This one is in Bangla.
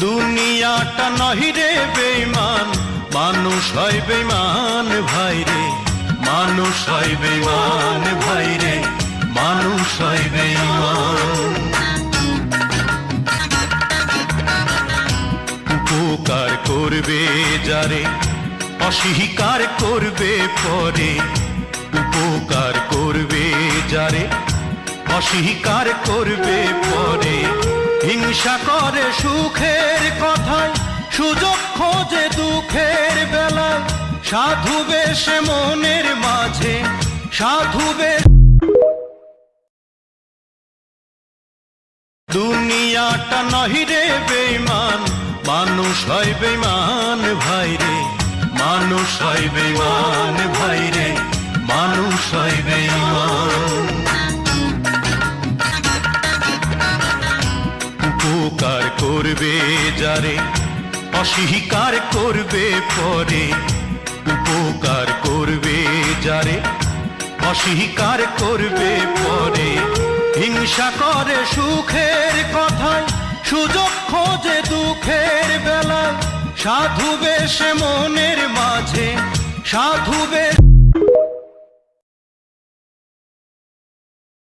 দুনিয়াটা নহিরে বেঈমান, মানুষ হয় বেঈমান ভাইরে, মানুষ হয় বেঈমান ভাইরে, মানুষ হয় বেঈমান। উপকার করবে যারে, অস্বীকার করবে পরে। উপকার করবে যারে, অস্বীকার করবে পরে। হিংসা করে সুখের কথায়, সুযোগ খোঁজে দুঃখের বেলায়। সাধু বেশে মনের মাঝে, সাধু বেশ। দুনিয়াটা নহিরে বেঈমান, মানুষ হয় বেঈমান ভাইরে, মানুষ হয় বেঈমান ভাইরে, মানুষ হয় বেঈমান। উপকার করবে যারে, অস্বীকার করবে পরে। উপকার করবে যারে, অস্বীকার করবে পরে। হিংসা করে সুখের কথায়, সুযোগ খোঁজে দুঃখের বেলায়। সাধু বেশে মনের মাঝে, সাধু বেশ